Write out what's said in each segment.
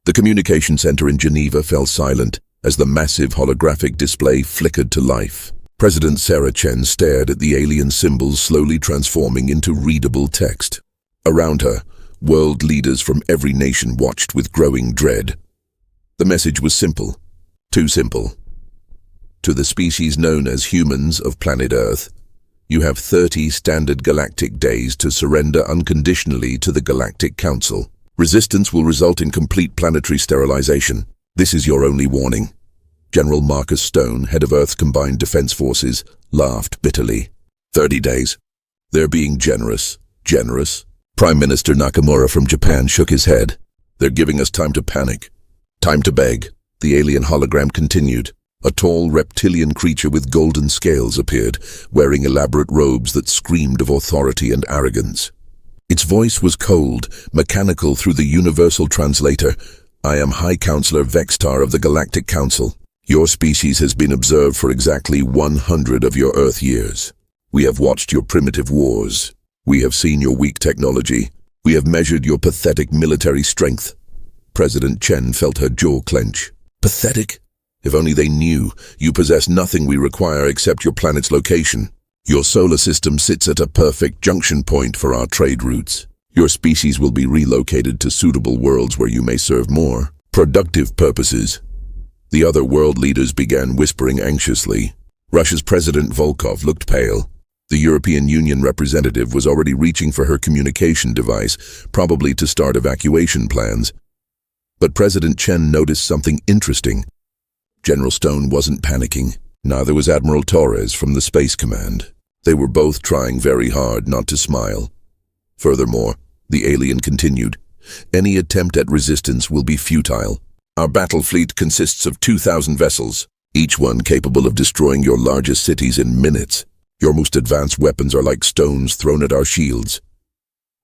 The communication center in Geneva fell silent as the massive holographic display flickered to life. President Sarah Chen stared at the alien symbols slowly transforming into readable text. Around her, world leaders from every nation watched with growing dread. The message was simple. Too simple. To the species known as humans of planet Earth, you have 30 standard galactic days to surrender unconditionally to the Galactic Council. Resistance will result in complete planetary sterilization. This is your only warning. General Marcus Stone, head of Earth's Combined Defense Forces, laughed bitterly. 30 days. They're being generous. Generous? Prime Minister Nakamura from Japan shook his head. They're giving us time to panic. Time to beg. The alien hologram continued. A tall reptilian creature with golden scales appeared, wearing elaborate robes that screamed of authority and arrogance. Its voice was cold, mechanical through the universal translator. I am High Counselor Vextar of the Galactic Council. Your species has been observed for exactly 100 of your Earth years. We have watched your primitive wars. We have seen your weak technology. We have measured your pathetic military strength. President Chen felt her jaw clench. Pathetic? If only they knew. You possess nothing we require except your planet's location. Your solar system sits at a perfect junction point for our trade routes. Your species will be relocated to suitable worlds where you may serve more productive purposes. The other world leaders began whispering anxiously. Russia's President Volkov looked pale. The European Union representative was already reaching for her communication device, probably to start evacuation plans. But President Chen noticed something interesting. General Stone wasn't panicking. Neither was Admiral Torres from the Space Command. They were both trying very hard not to smile. Furthermore, the alien continued, any attempt at resistance will be futile. Our battle fleet consists of 2,000 vessels, each one capable of destroying your largest cities in minutes. Your most advanced weapons are like stones thrown at our shields.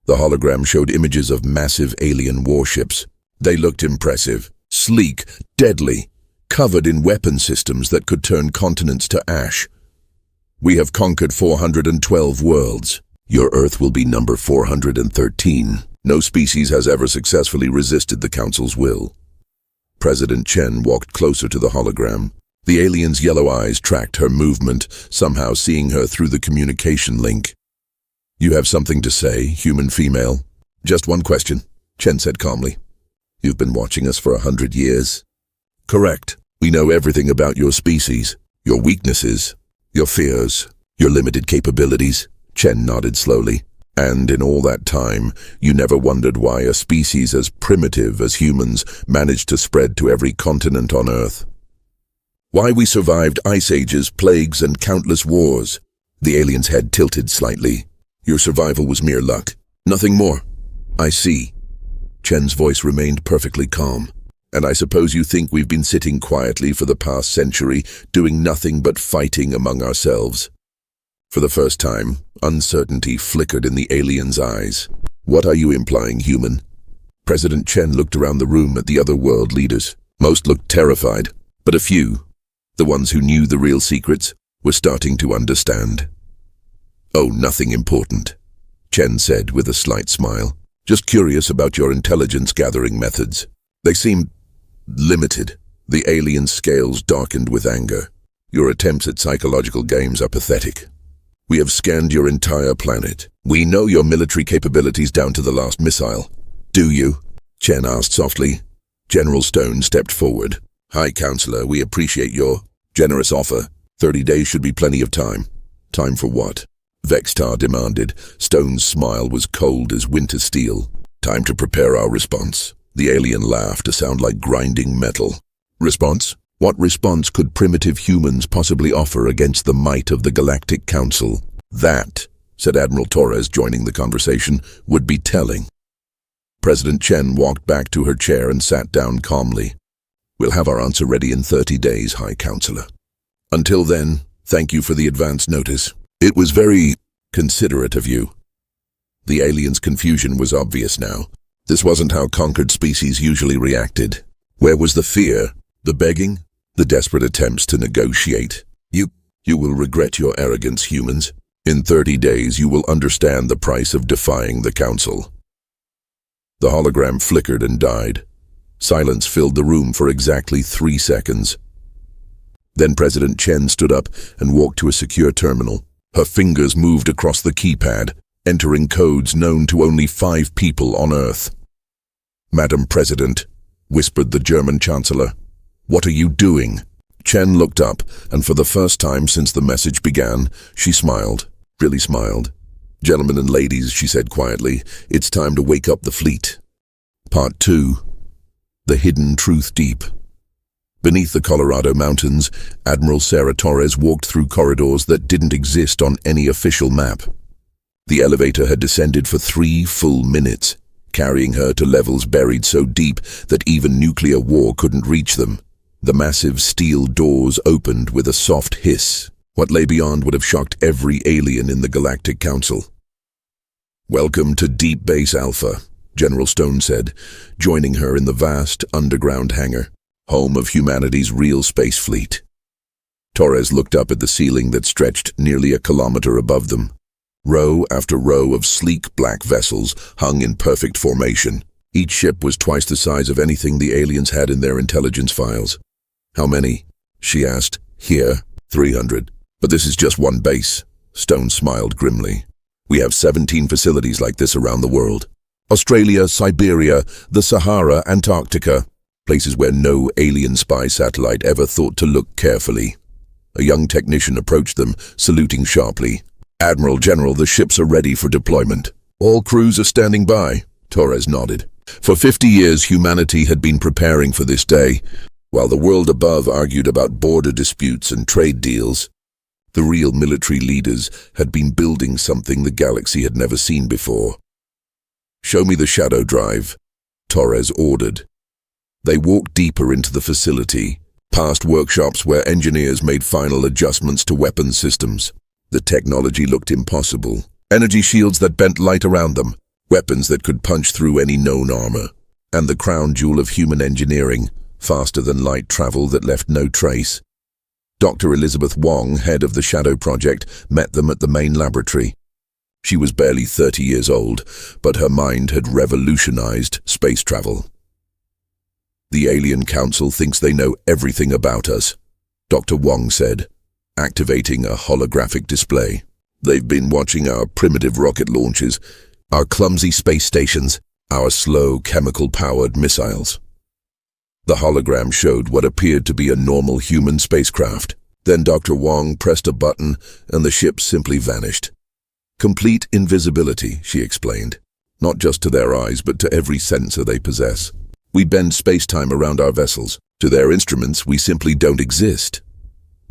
The hologram showed images of massive alien warships. They looked impressive, sleek, deadly, covered in weapon systems that could turn continents to ash. We have conquered 412 worlds. Your Earth will be number 413. No species has ever successfully resisted the Council's will. President Chen walked closer to the hologram. The alien's yellow eyes tracked her movement, somehow seeing her through the communication link. You have something to say, human female? Just one question, Chen said calmly. You've been watching us for 100 years. Correct. We know everything about your species, your weaknesses, your fears, your limited capabilities. Chen nodded slowly. And in all that time, you never wondered why a species as primitive as humans managed to spread to every continent on Earth. Why we survived ice ages, plagues, and countless wars. The alien's head tilted slightly. Your survival was mere luck. Nothing more. I see. Chen's voice remained perfectly calm. And I suppose you think we've been sitting quietly for the past century, doing nothing but fighting among ourselves. For the first time, uncertainty flickered in the alien's eyes. What are you implying, human? President Chen looked around the room at the other world leaders. Most looked terrified, but a few, the ones who knew the real secrets, were starting to understand. Oh, nothing important, Chen said with a slight smile. Just curious about your intelligence-gathering methods. They seem limited. The alien's scales darkened with anger. Your attempts at psychological games are pathetic. We have scanned your entire planet. We know your military capabilities down to the last missile. Do you? Chen asked softly. General Stone stepped forward. High Counselor, we appreciate your generous offer. 30 days should be plenty of time. Time for what? Vextar demanded. Stone's smile was cold as winter steel. Time to prepare our response. The alien laughed, a sound like grinding metal. Response? What response could primitive humans possibly offer against the might of the Galactic Council? That, said Admiral Torres, joining the conversation, would be telling. President Chen walked back to her chair and sat down calmly. We'll have our answer ready in 30 days, High Counselor. Until then, thank you for the advance notice. It was very considerate of you. The alien's confusion was obvious now. This wasn't how conquered species usually reacted. Where was the fear, the begging, the desperate attempts to negotiate? You will regret your arrogance, humans. In 30 days, you will understand the price of defying the Council. The hologram flickered and died. Silence filled the room for exactly 3 seconds. Then President Chen stood up and walked to a secure terminal. Her fingers moved across the keypad, entering codes known to only 5 people on Earth. "Madam President," whispered the German Chancellor, "what are you doing?" Chen looked up, and for the first time since the message began, she smiled, really smiled. "Gentlemen and ladies," she said quietly, "it's time to wake up the fleet." Part 2. The Hidden Truth Deep. Beneath the Colorado mountains, Admiral Sarah Torres walked through corridors that didn't exist on any official map. The elevator had descended for 3 full minutes, carrying her to levels buried so deep that even nuclear war couldn't reach them. The massive steel doors opened with a soft hiss. What lay beyond would have shocked every alien in the Galactic Council. "Welcome to Deep Base Alpha," General Stone said, joining her in the vast underground hangar, home of humanity's real space fleet. Torres looked up at the ceiling that stretched nearly a kilometer above them. Row after row of sleek black vessels hung in perfect formation. Each ship was twice the size of anything the aliens had in their intelligence files. "How many?" she asked. "Here, 300. But this is just one base." Stone smiled grimly. "We have 17 facilities like this around the world. Australia, Siberia, the Sahara, Antarctica. Places where no alien spy satellite ever thought to look carefully." A young technician approached them, saluting sharply. "Admiral General, the ships are ready for deployment. All crews are standing by." Torres nodded. For 50 years, humanity had been preparing for this day. While the world above argued about border disputes and trade deals, the real military leaders had been building something the galaxy had never seen before. "Show me the shadow drive," Torres ordered. They walked deeper into the facility, past workshops where engineers made final adjustments to weapons systems. The technology looked impossible. Energy shields that bent light around them, weapons that could punch through any known armor, and the crown jewel of human engineering, faster than light travel that left no trace. Dr. Elizabeth Wong, head of the Shadow Project, met them at the main laboratory. She was barely 30 years old, but her mind had revolutionized space travel. "The Alien Council thinks they know everything about us," Dr. Wong said, activating a holographic display. "They've been watching our primitive rocket launches, our clumsy space stations, our slow chemical-powered missiles." The hologram showed what appeared to be a normal human spacecraft. Then Dr. Wong pressed a button and the ship simply vanished. "Complete invisibility," she explained, "not just to their eyes but to every sensor they possess. We bend space-time around our vessels. To their instruments, we simply don't exist."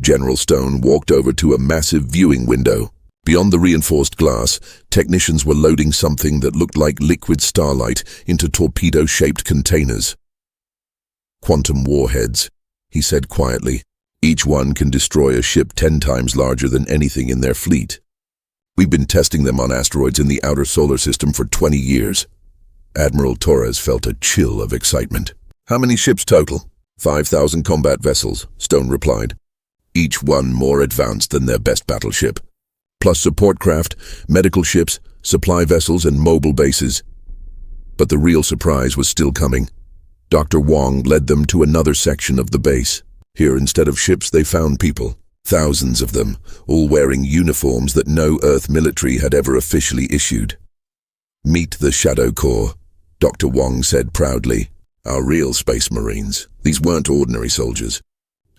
General Stone walked over to a massive viewing window. Beyond the reinforced glass, technicians were loading something that looked like liquid starlight into torpedo-shaped containers. "Quantum warheads," he said quietly. "Each one can destroy a ship 10 times larger than anything in their fleet. We've been testing them on asteroids in the outer solar system for 20 years. Admiral Torres felt a chill of excitement. "How many ships total?" 5,000 combat vessels, Stone replied. "Each one more advanced than their best battleship. Plus support craft, medical ships, supply vessels, and mobile bases." But the real surprise was still coming. Dr. Wong led them to another section of the base. Here, instead of ships, they found people. Thousands of them, all wearing uniforms that no Earth military had ever officially issued. "Meet the Shadow Corps," Dr. Wong said proudly. "Our real space marines. These weren't ordinary soldiers.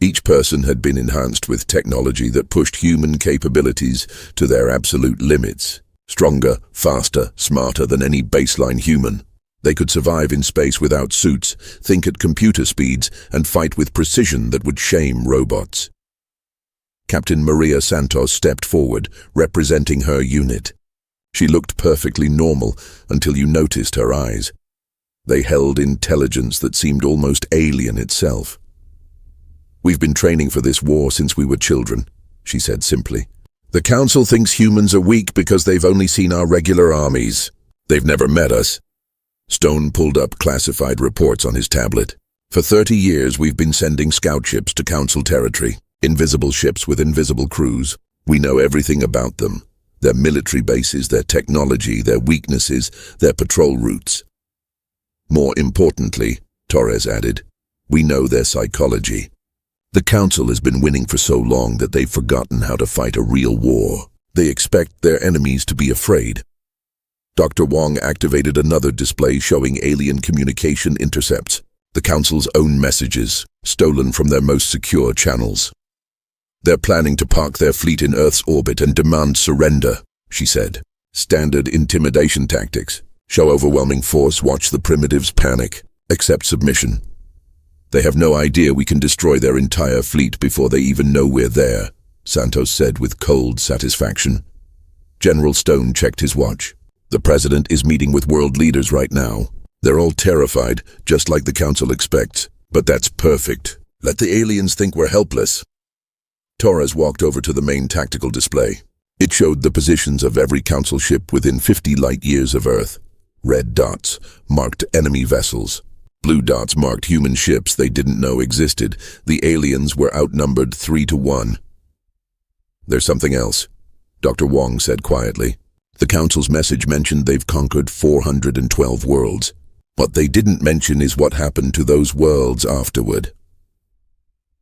Each person had been enhanced with technology that pushed human capabilities to their absolute limits. Stronger, faster, smarter than any baseline human. They could survive in space without suits, think at computer speeds, and fight with precision that would shame robots." Captain Maria Santos stepped forward, representing her unit. She looked perfectly normal until you noticed her eyes. They held intelligence that seemed almost alien itself. "We've been training for this war since we were children," she said simply. "The Council thinks humans are weak because they've only seen our regular armies. They've never met us." Stone pulled up classified reports on his tablet. "For 30 years we've been sending scout ships to Council territory, invisible ships with invisible crews. We know everything about them, their military bases, their technology, their weaknesses, their patrol routes. More importantly," Torres added. We know their psychology. The Council has been winning for so long that they've forgotten how to fight a real war. They expect their enemies to be afraid. Dr. Wong activated another display showing alien communication intercepts, the Council's own messages, stolen from their most secure channels. They're planning to park their fleet in Earth's orbit and demand surrender, she said. Standard intimidation tactics. Show overwhelming force, watch the primitives panic, accept submission. They have no idea we can destroy their entire fleet before they even know we're there, Santos said with cold satisfaction. General Stone checked his watch. The President is meeting with world leaders right now. They're all terrified, just like the Council expects. But that's perfect. Let the aliens think we're helpless. Torres walked over to the main tactical display. It showed the positions of every Council ship within 50 light-years of Earth. Red dots marked enemy vessels. Blue dots marked human ships they didn't know existed. The aliens were outnumbered 3-1. There's something else, Dr. Wong said quietly. The Council's message mentioned they've conquered 412 worlds. What they didn't mention is what happened to those worlds afterward.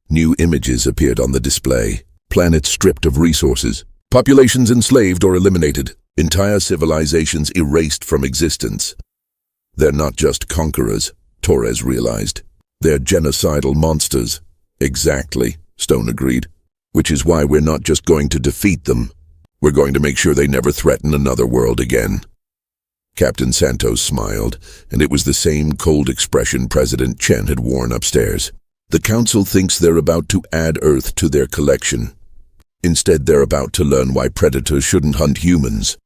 New images appeared on the display. Planets stripped of resources. Populations enslaved or eliminated. Entire civilizations erased from existence. They're not just conquerors, Torres realized. They're genocidal monsters. Exactly, Stone agreed. Which is why we're not just going to defeat them. We're going to make sure they never threaten another world again. Captain Santos smiled, and it was the same cold expression President Chen had worn upstairs. The Council thinks they're about to add Earth to their collection. Instead, they're about to learn why predators shouldn't hunt humans.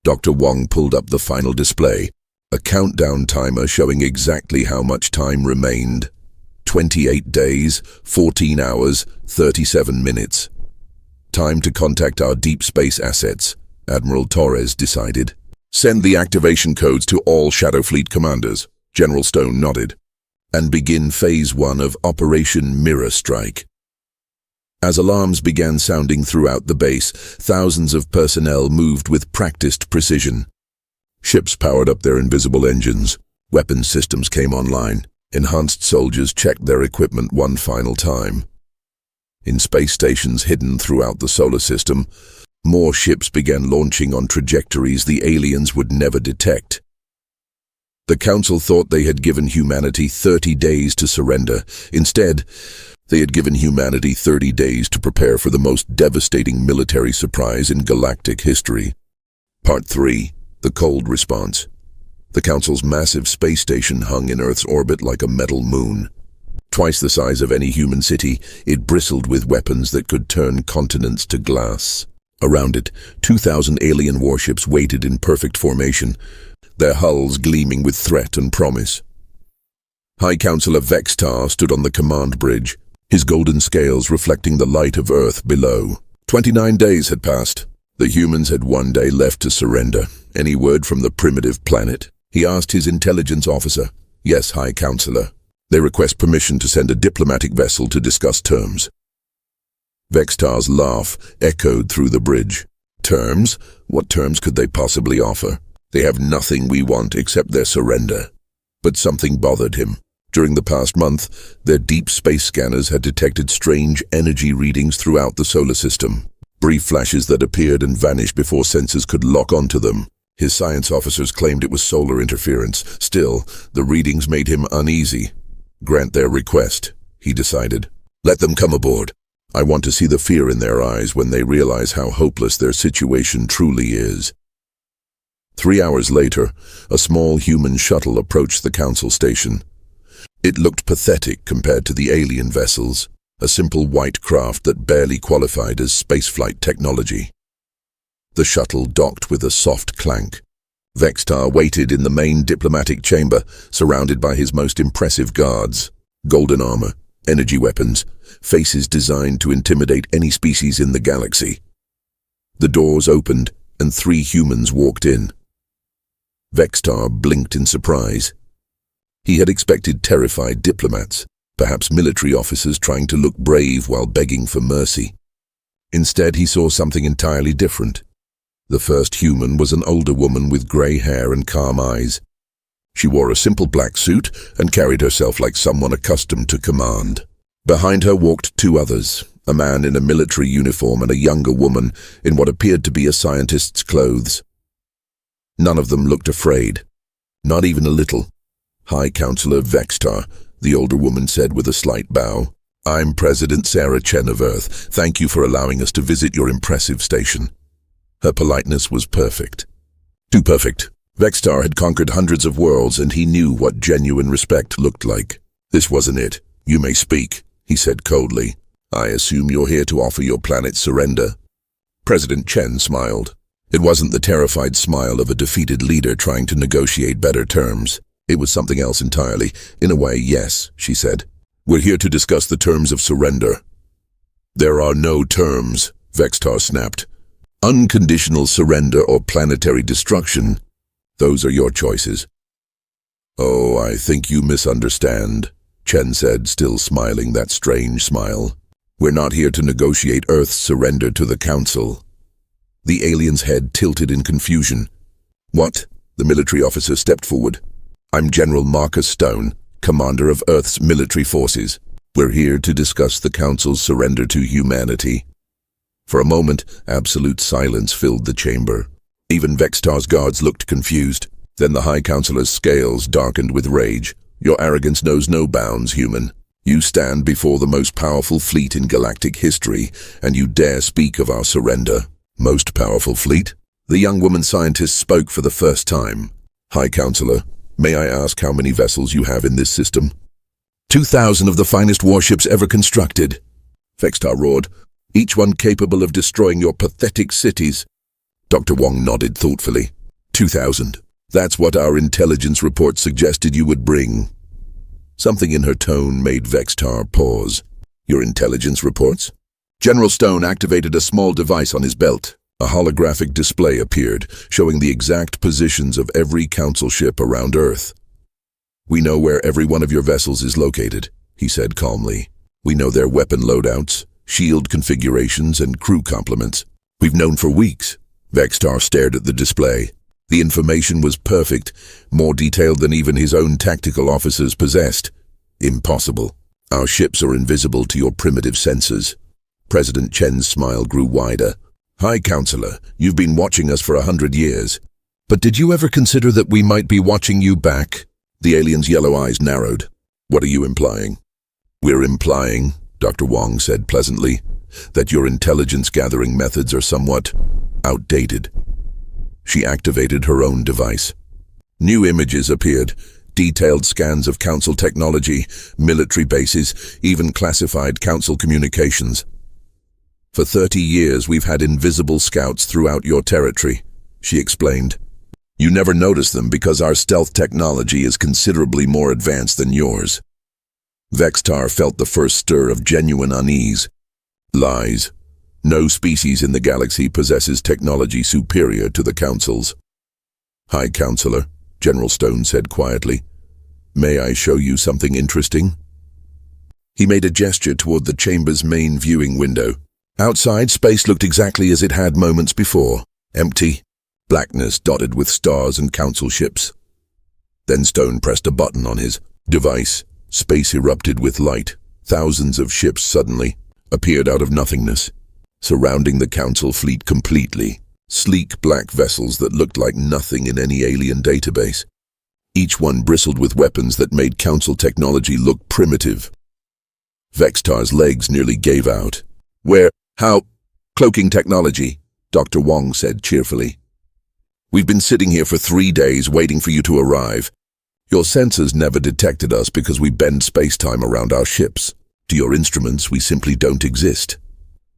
Dr. Wong pulled up the final display, a countdown timer showing exactly how much time remained. 28 days, 14 hours, 37 minutes. Time to contact our deep space assets, Admiral Torres decided. Send the activation codes to all Shadow Fleet commanders, General Stone nodded, and begin Phase 1 of Operation Mirror Strike. As alarms began sounding throughout the base, thousands of personnel moved with practiced precision. Ships powered up their invisible engines. Weapons systems came online. Enhanced soldiers checked their equipment one final time. In space stations hidden throughout the solar system, more ships began launching on trajectories the aliens would never detect. The Council thought they had given humanity 30 days to surrender. Instead, they had given humanity 30 days to prepare for the most devastating military surprise in galactic history. Part 3. The Cold Response. The Council's massive space station hung in Earth's orbit like a metal moon. Twice the size of any human city, it bristled with weapons that could turn continents to glass. Around it, 2,000 alien warships waited in perfect formation, their hulls gleaming with threat and promise. High Councilor Vextar stood on the command bridge, his golden scales reflecting the light of Earth below. 29 days had passed. The humans had one day left to surrender. Any word from the primitive planet? He asked his intelligence officer. Yes, High Councilor. They request permission to send a diplomatic vessel to discuss terms. Vextar's laugh echoed through the bridge. Terms? What terms could they possibly offer? They have nothing we want except their surrender. But something bothered him. During the past month, their deep space scanners had detected strange energy readings throughout the solar system. Brief flashes that appeared and vanished before sensors could lock onto them. His science officers claimed it was solar interference. Still, the readings made him uneasy. Grant their request, he decided. Let them come aboard. I want to see the fear in their eyes when they realize how hopeless their situation truly is. 3 hours later, a small human shuttle approached the Council station. It looked pathetic compared to the alien vessels, a simple white craft that barely qualified as spaceflight technology. The shuttle docked with a soft clank. Vextar waited in the main diplomatic chamber, surrounded by his most impressive guards. Golden armor, energy weapons, faces designed to intimidate any species in the galaxy. The doors opened, and 3 humans walked in. Vextar blinked in surprise. He had expected terrified diplomats, perhaps military officers trying to look brave while begging for mercy. Instead, he saw something entirely different. The first human was an older woman with gray hair and calm eyes. She wore a simple black suit and carried herself like someone accustomed to command. Behind her walked two others, a man in a military uniform and a younger woman in what appeared to be a scientist's clothes. None of them looked afraid, not even a little. High Counselor Vextar, the older woman said with a slight bow. I'm President Sarah Chen of Earth. Thank you for allowing us to visit your impressive station. Her politeness was perfect. Too perfect. Vextar had conquered hundreds of worlds, and he knew what genuine respect looked like. This wasn't it. You may speak, he said coldly. I assume you're here to offer your planet's surrender. President Chen smiled. It wasn't the terrified smile of a defeated leader trying to negotiate better terms. It was something else entirely. In a way, yes, she said. We're here to discuss the terms of surrender. There are no terms, Vextar snapped. Unconditional surrender or planetary destruction. Those are your choices. Oh, I think you misunderstand, Chen said, still smiling that strange smile. We're not here to negotiate Earth's surrender to the Council. The alien's head tilted in confusion. What? The military officer stepped forward. I'm General Marcus Stone, commander of Earth's military forces. We're here to discuss the Council's surrender to humanity. For a moment, absolute silence filled the chamber. Even Vextar's guards looked confused. Then the High Counselor's scales darkened with rage. Your arrogance knows no bounds, human. You stand before the most powerful fleet in galactic history, and you dare speak of our surrender. Most powerful fleet? The young woman scientist spoke for the first time. High Counselor, may I ask how many vessels you have in this system? 2,000 of the finest warships ever constructed, Vextar roared, each one capable of destroying your pathetic cities. Dr. Wong nodded thoughtfully. 2,000. That's what our intelligence report suggested you would bring. Something in her tone made Vextar pause. Your intelligence reports? General Stone activated a small device on his belt. A holographic display appeared, showing the exact positions of every Council ship around Earth. We know where every one of your vessels is located, he said calmly. We know their weapon loadouts, shield configurations, and crew complements. We've known for weeks. Vextar stared at the display. The information was perfect, more detailed than even his own tactical officers possessed. Impossible. Our ships are invisible to your primitive senses. President Chen's smile grew wider. High Counselor, you've been watching us for 100 years. But did you ever consider that we might be watching you back? The alien's yellow eyes narrowed. What are you implying? We're implying, Dr. Wong said pleasantly, that your intelligence-gathering methods are somewhat outdated. She activated her own device. New images appeared, detailed scans of Council technology, military bases, even classified Council communications. For 30 years we've had invisible scouts throughout your territory, she explained. You never notice them because our stealth technology is considerably more advanced than yours. Vextar felt the first stir of genuine unease. Lies. No species in the galaxy possesses technology superior to the Council's. High Counselor, General Stone said quietly, may I show you something interesting? He made a gesture toward the chamber's main viewing window. Outside, space looked exactly as it had moments before. Empty, blackness dotted with stars and Council ships. Then Stone pressed a button on his device. Space erupted with light. Thousands of ships suddenly appeared out of nothingness, surrounding the Council fleet completely. Sleek black vessels that looked like nothing in any alien database. Each one bristled with weapons that made Council technology look primitive. Vextar's legs nearly gave out. Where? How? Cloaking technology, Dr. Wong said cheerfully. We've been sitting here for 3 days waiting for you to arrive. Your sensors never detected us because we bend space-time around our ships. To your instruments, we simply don't exist.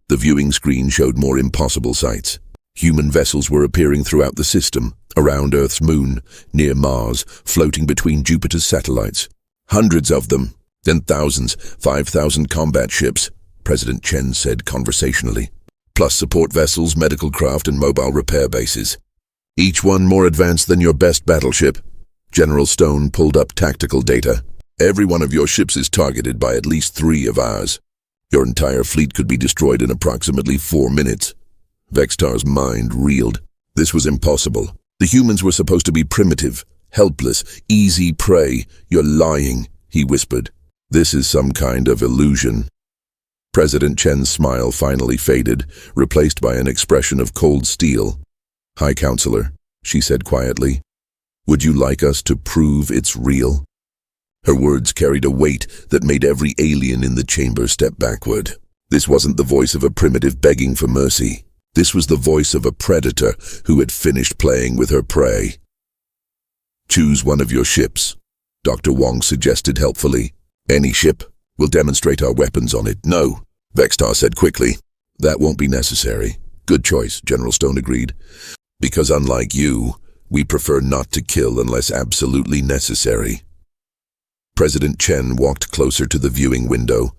The viewing screen showed more impossible sights. Human vessels were appearing throughout the system, around Earth's moon, near Mars, floating between Jupiter's satellites. Hundreds of them, then thousands, 5,000 combat ships, President Chen said conversationally, plus support vessels, medical craft, and mobile repair bases. Each one more advanced than your best battleship. General Stone pulled up tactical data. Every one of your ships is targeted by at least 3 of ours. Your entire fleet could be destroyed in approximately 4 minutes. Vextar's mind reeled. This was impossible. The humans were supposed to be primitive, helpless, easy prey. You're lying, he whispered. This is some kind of illusion. President Chen's smile finally faded, replaced by an expression of cold steel. High Counselor, she said quietly. Would you like us to prove it's real? Her words carried a weight that made every alien in the chamber step backward. This wasn't the voice of a primitive begging for mercy. This was the voice of a predator who had finished playing with her prey. Choose one of your ships, Dr. Wong suggested helpfully. Any ship? We'll demonstrate our weapons on it. No, Vextar said quickly. That won't be necessary. Good choice, General Stone agreed. Because unlike you, we prefer not to kill unless absolutely necessary. President Chen walked closer to the viewing window,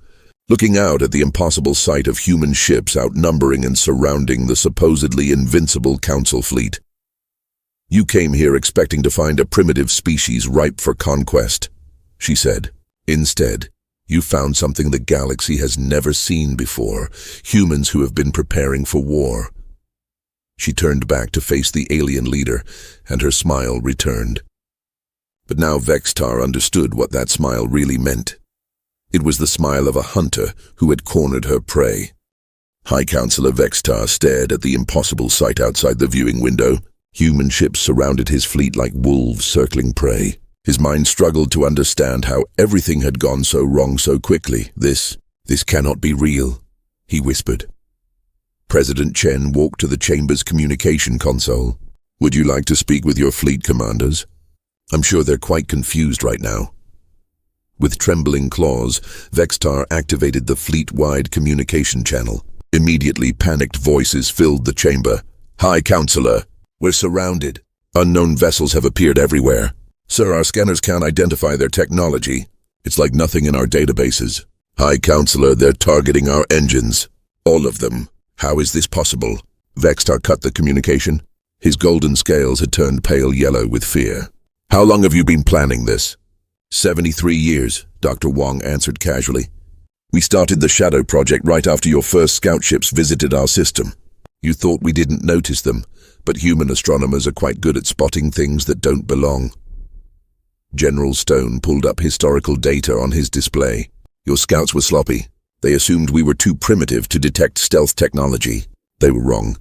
looking out at the impossible sight of human ships outnumbering and surrounding the supposedly invincible Council fleet. You came here expecting to find a primitive species ripe for conquest, she said. Instead, you found something the galaxy has never seen before, humans who have been preparing for war. She turned back to face the alien leader, and her smile returned. But now Vextar understood what that smile really meant. It was the smile of a hunter who had cornered her prey. High Counselor Vextar stared at the impossible sight outside the viewing window. Human ships surrounded his fleet like wolves circling prey. His mind struggled to understand how everything had gone so wrong so quickly. This cannot be real, he whispered. President Chen walked to the chamber's communication console. Would you like to speak with your fleet commanders? I'm sure they're quite confused right now. With trembling claws, Vextar activated the fleet-wide communication channel. Immediately, panicked voices filled the chamber. High Counselor, we're surrounded. Unknown vessels have appeared everywhere. Sir, our scanners can't identify their technology. It's like nothing in our databases. High Counselor, they're targeting our engines. All of them. How is this possible? Vextar cut the communication. His golden scales had turned pale yellow with fear. How long have you been planning this? 73 years, Dr. Wong answered casually. We started the Shadow Project right after your first scout ships visited our system. You thought we didn't notice them, but human astronomers are quite good at spotting things that don't belong. General Stone pulled up historical data on his display. Your scouts were sloppy. They assumed we were too primitive to detect stealth technology. They were wrong.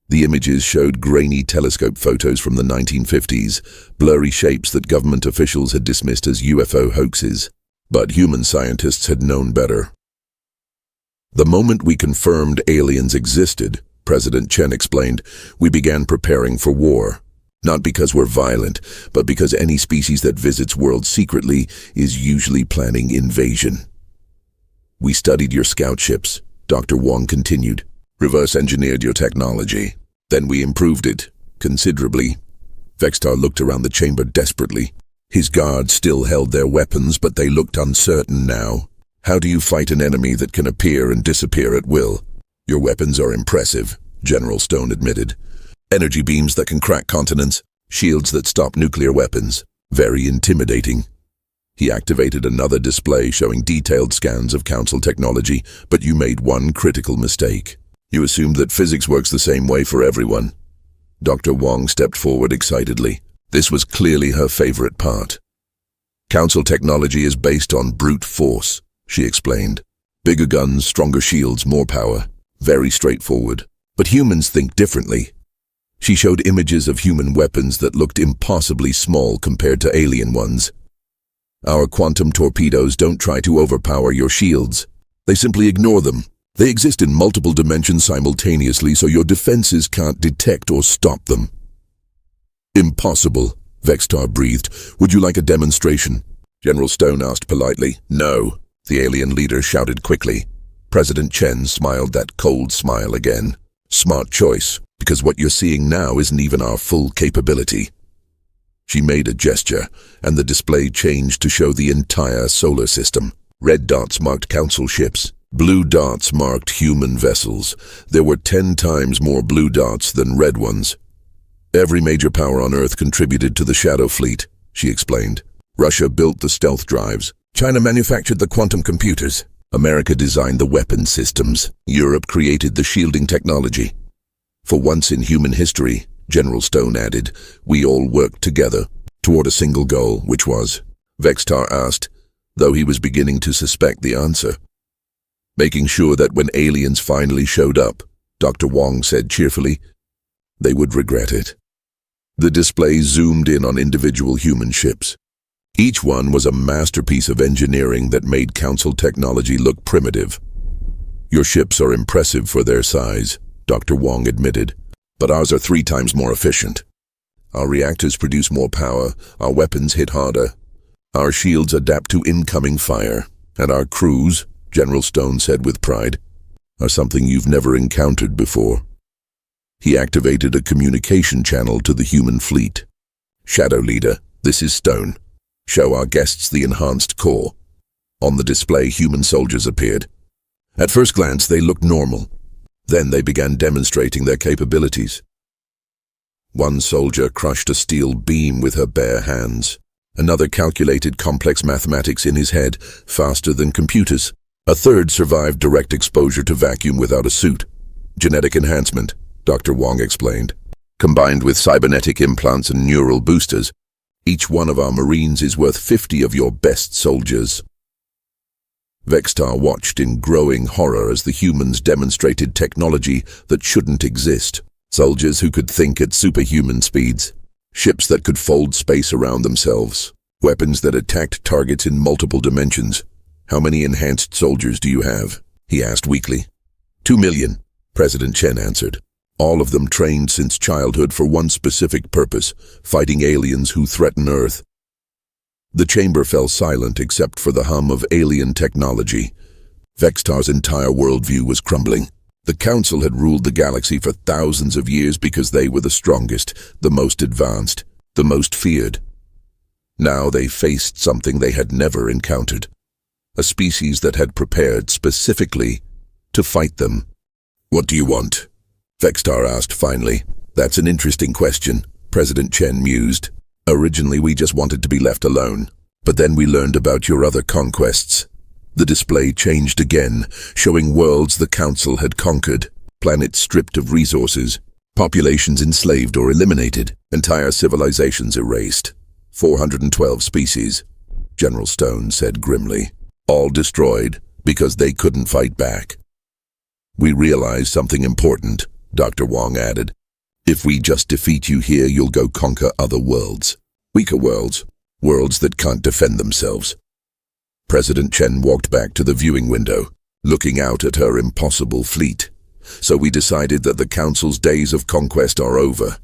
The images showed grainy telescope photos from the 1950s, blurry shapes that government officials had dismissed as UFO hoaxes. But human scientists had known better. The moment we confirmed aliens existed, President Chen explained, we began preparing for war. Not because we're violent, but because any species that visits worlds secretly is usually planning invasion. We studied your scout ships, Dr. Wong continued. Reverse-engineered your technology. Then we improved it, considerably. Vextar looked around the chamber desperately. His guards still held their weapons, but they looked uncertain now. How do you fight an enemy that can appear and disappear at will? Your weapons are impressive, General Stone admitted. Energy beams that can crack continents, shields that stop nuclear weapons. Very intimidating. He activated another display showing detailed scans of Council technology, but you made one critical mistake. You assumed that physics works the same way for everyone. Dr. Wong stepped forward excitedly. This was clearly her favorite part. Council technology is based on brute force, she explained. Bigger guns, stronger shields, more power. Very straightforward. But humans think differently. She showed images of human weapons that looked impossibly small compared to alien ones. Our quantum torpedoes don't try to overpower your shields. They simply ignore them. They exist in multiple dimensions simultaneously, so your defenses can't detect or stop them. Impossible, Vextar breathed. Would you like a demonstration? General Stone asked politely. No, the alien leader shouted quickly. President Chen smiled that cold smile again. Smart choice, because what you're seeing now isn't even our full capability. She made a gesture, and the display changed to show the entire solar system. Red dots marked Council ships. Blue dots marked human vessels. There were 10 times more blue dots than red ones. Every major power on Earth contributed to the Shadow Fleet, she explained. Russia built the stealth drives. China manufactured the quantum computers. America designed the weapon systems. Europe created the shielding technology. For once in human history, General Stone added, we all worked together. toward a single goal, which was? Vextar asked, though he was beginning to suspect the answer. Making sure that when aliens finally showed up, Dr. Wong said cheerfully, they would regret it. The display zoomed in on individual human ships. Each one was a masterpiece of engineering that made Council technology look primitive. Your ships are impressive for their size, Dr. Wong admitted, but ours are 3 times more efficient. Our reactors produce more power, our weapons hit harder, our shields adapt to incoming fire, and our crews, General Stone said with pride, are something you've never encountered before. He activated a communication channel to the human fleet. Shadow Leader, this is Stone. Show our guests the enhanced core. On the display, human soldiers appeared. At first glance, they looked normal. Then they began demonstrating their capabilities. One soldier crushed a steel beam with her bare hands. Another calculated complex mathematics in his head, faster than computers. A third survived direct exposure to vacuum without a suit. Genetic enhancement, Dr. Wong explained. Combined with cybernetic implants and neural boosters, each one of our Marines is worth 50 of your best soldiers. Vextar watched in growing horror as the humans demonstrated technology that shouldn't exist. Soldiers who could think at superhuman speeds. Ships that could fold space around themselves. Weapons that attacked targets in multiple dimensions. How many enhanced soldiers do you have? He asked weakly. 2 million, President Chen answered. All of them trained since childhood for one specific purpose, fighting aliens who threaten Earth. The chamber fell silent except for the hum of alien technology. Vextar's entire worldview was crumbling. The Council had ruled the galaxy for thousands of years because they were the strongest, the most advanced, the most feared. Now they faced something they had never encountered. A species that had prepared specifically to fight them. What do you want? Vextar asked finally. That's an interesting question, President Chen mused. Originally we just wanted to be left alone, but then we learned about your other conquests. The display changed again, showing worlds the Council had conquered, planets stripped of resources, populations enslaved or eliminated, entire civilizations erased. 412 species, General Stone said grimly. All destroyed because they couldn't fight back. We realized something important, Dr. Wong added. If we just defeat you here, you'll go conquer other worlds. Weaker worlds. Worlds that can't defend themselves. President Chen walked back to the viewing window, looking out at her impossible fleet. So we decided that the Council's days of conquest are over.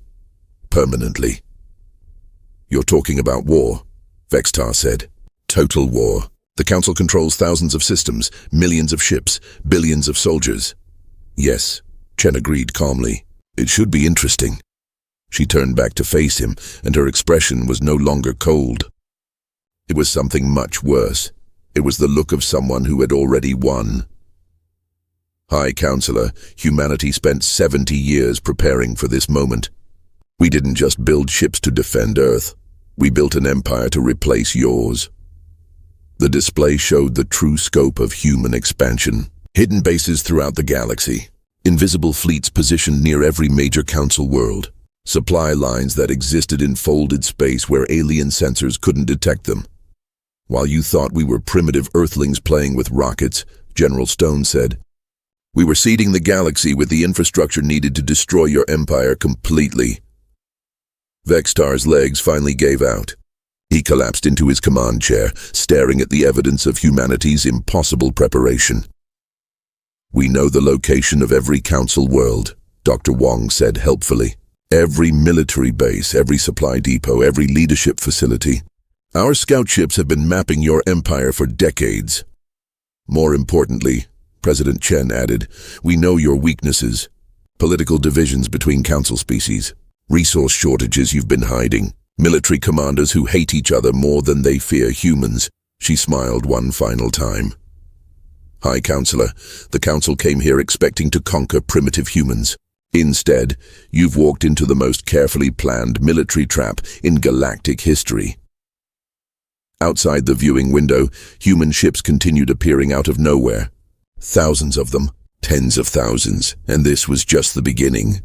Permanently. You're talking about war, Vextar said. Total war. The Council controls thousands of systems, millions of ships, billions of soldiers. Yes, Chen agreed calmly. It should be interesting. She turned back to face him, and her expression was no longer cold. It was something much worse. It was the look of someone who had already won. High Counselor, humanity spent 70 years preparing for this moment. We didn't just build ships to defend Earth. We built an empire to replace yours. The display showed the true scope of human expansion. Hidden bases throughout the galaxy. Invisible fleets positioned near every major Council world. Supply lines that existed in folded space where alien sensors couldn't detect them. While you thought we were primitive Earthlings playing with rockets, General Stone said, we were seeding the galaxy with the infrastructure needed to destroy your empire completely. Vextar's legs finally gave out. He collapsed into his command chair, staring at the evidence of humanity's impossible preparation. We know the location of every Council world, Dr. Wong said helpfully. Every military base, every supply depot, every leadership facility. Our scout ships have been mapping your empire for decades. More importantly, President Chen added, we know your weaknesses. Political divisions between Council species. Resource shortages you've been hiding. Military commanders who hate each other more than they fear humans. She smiled one final time. High Counselor, the Council came here expecting to conquer primitive humans. Instead, you've walked into the most carefully planned military trap in galactic history. Outside the viewing window, human ships continued appearing out of nowhere. Thousands of them, tens of thousands, and this was just the beginning.